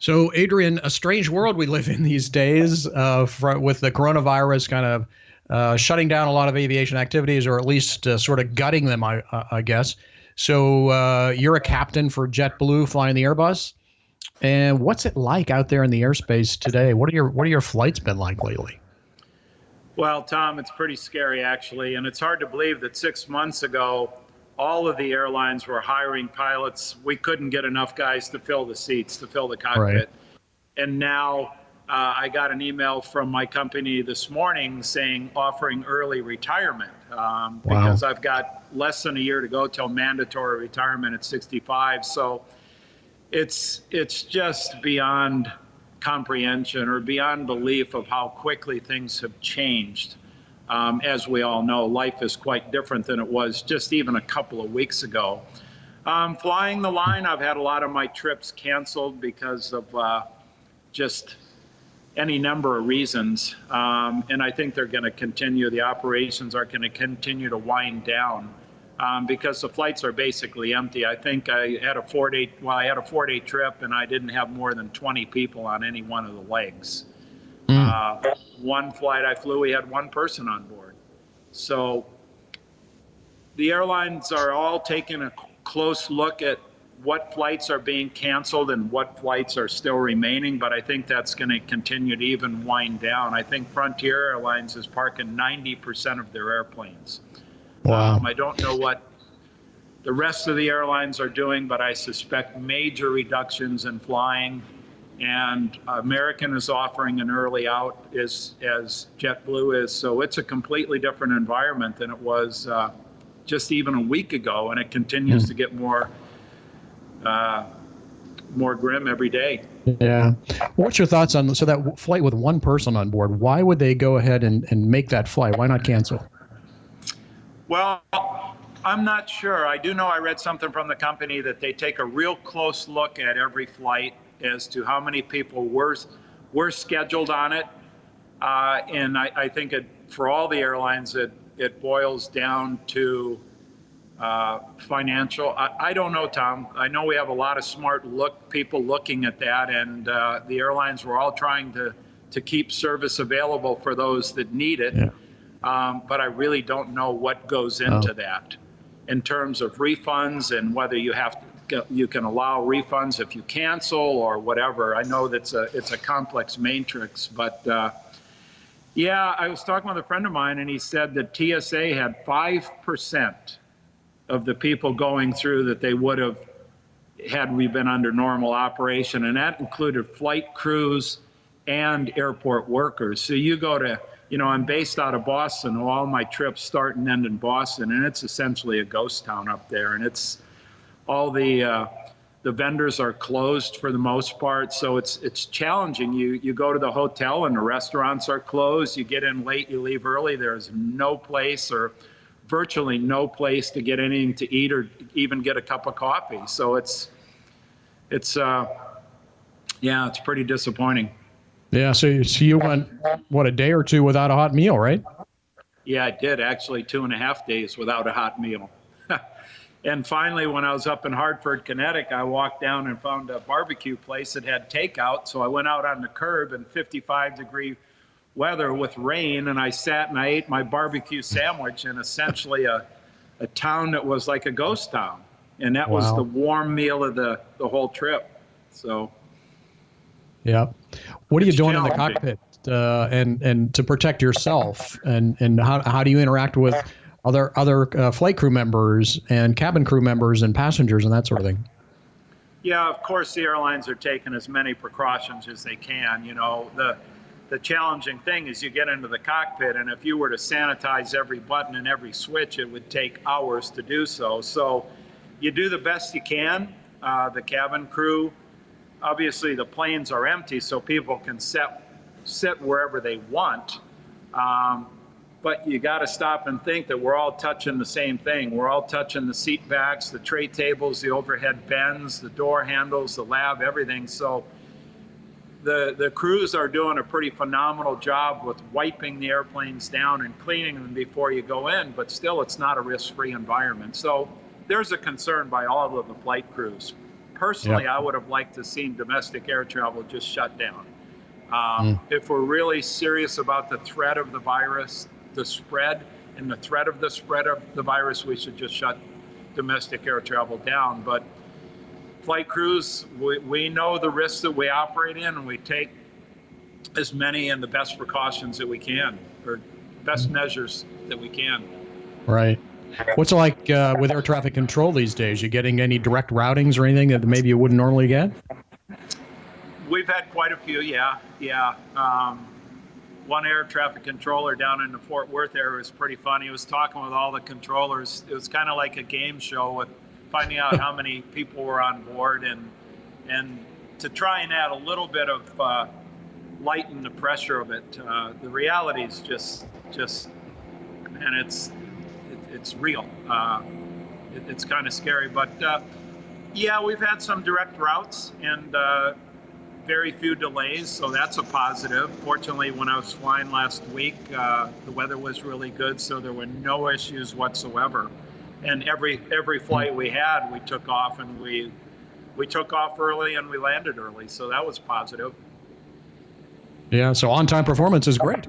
So, Adrian, a strange world we live in these days with the coronavirus kind of shutting down a lot of aviation activities, or at least sort of gutting them, I guess. So, you're a captain for JetBlue flying the Airbus. And what's it like out there in the airspace today? What are your flights been like lately? Well, Tom, it's pretty scary, actually. And it's hard to believe that 6 months ago, all of the airlines were hiring pilots. We couldn't get enough guys to fill the seats, to fill the Right. cockpit. And now I got an email from my company this morning saying offering early retirement because I've got less than a year to go till mandatory retirement at 65. So it's just beyond comprehension or beyond belief of how quickly things have changed. As we all know, life is quite different than it was just even a couple of weeks ago. Flying the line, I've had a lot of my trips canceled because of just any number of reasons. And I think they're going to continue, the operations are going to continue to wind down because the flights are basically empty. I think I had a 4-day trip and I didn't have more than 20 people on any one of the legs. One flight I flew, we had one person on board. So the airlines are all taking a close look at what flights are being canceled and what flights are still remaining, but I think that's going to continue to even wind down. I think Frontier Airlines is parking 90% of their airplanes. Wow. I don't know what the rest of the airlines are doing, but I suspect major reductions in flying. And American is offering an early out as JetBlue is. So it's a completely different environment than it was just even a week ago. And it continues to get more grim every day. Yeah. What's your thoughts on so that flight with one person on board? Why would they go ahead and make that flight? Why not cancel? Well, I'm not sure. I do know I read something from the company that they take a real close look at every flight as to how many people were scheduled on it. And I think for all the airlines, it boils down to financial. I don't know, Tom. I know we have a lot of smart people looking at that, and the airlines were all trying to keep service available for those that need it. Yeah. But I really don't know what goes into that in terms of refunds and whether you can allow refunds if you cancel or whatever. I know it's a complex matrix, but yeah, I was talking with a friend of mine and he said that TSA had 5% of the people going through that they would have had we been under normal operation, and that included flight crews and airport workers. So you go to, I'm based out of Boston. All my trips start and end in Boston, and it's essentially a ghost town up there. And it's all the vendors are closed for the most part, so it's challenging. You go to the hotel and the restaurants are closed. You get in late, you leave early. There's no place or virtually no place to get anything to eat or even get a cup of coffee. So it's pretty disappointing. Yeah. So you went a day or two without a hot meal, right? Yeah, I did actually 2.5 days without a hot meal. And finally, when I was up in Hartford, Connecticut, I walked down and found a barbecue place that had takeout. So I went out on the curb in 55-degree weather with rain, and I sat and I ate my barbecue sandwich in essentially a town that was like a ghost town. And that was the warm meal of the whole trip. So, yeah. What are you doing in the cockpit and to protect yourself? And how do you interact with other flight crew members and cabin crew members and passengers and that sort of thing? Yeah, of course, the airlines are taking as many precautions as they can. The challenging thing is you get into the cockpit, and if you were to sanitize every button and every switch, it would take hours to do so. So you do the best you can. The cabin crew, obviously the planes are empty, so people can sit wherever they want. But you got to stop and think that we're all touching the same thing. We're all touching the seat backs, the tray tables, the overhead bins, the door handles, the lab, everything. So the crews are doing a pretty phenomenal job with wiping the airplanes down and cleaning them before you go in, but still it's not a risk-free environment. So there's a concern by all of the flight crews. personally, I would have liked to seen domestic air travel just shut down. If we're really serious about the threat of the virus, the spread, and the threat of the spread of the virus, we should just shut domestic air travel down. But flight crews, we know the risks that we operate in, and we take as many and the best precautions that we can, or best measures that we can. Right. What's it like with air traffic control these days? You getting any direct routings or anything that maybe you wouldn't normally get? We've had quite a few, yeah. One air traffic controller down in the Fort Worth area was pretty fun. He was talking with all the controllers. It was kind of like a game show with finding out how many people were on board, and to try and add a little bit of lighten the pressure of it. The reality is just, and it's real. It's kind of scary, but yeah, we've had some direct routes and very few delays, so that's a positive. Fortunately, when I was flying last week, the weather was really good, so there were no issues whatsoever. And every flight we had, we took off, and we took off early and we landed early, so that was positive. Yeah, so on-time performance is great.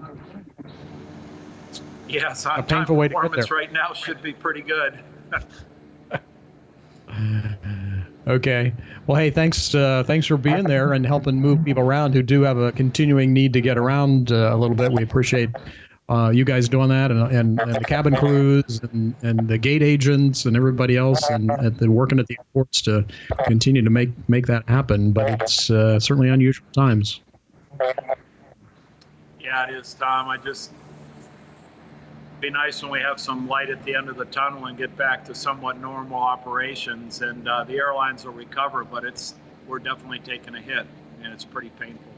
Yes, on-time performance right now should be pretty good. Okay. Well, hey, thanks for being there and helping move people around who do have a continuing need to get around a little bit. We appreciate you guys doing that, and the cabin crews and the gate agents and everybody else and working at the airports to continue to make that happen. But it's certainly unusual times. Yeah, it is, Tom. It'd be nice when we have some light at the end of the tunnel and get back to somewhat normal operations, and the airlines will recover, but we're definitely taking a hit, and it's pretty painful.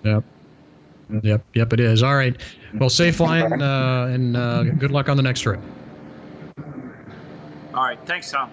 Yep, it is. All right. Well, safe flying, and good luck on the next trip. All right. Thanks, Tom.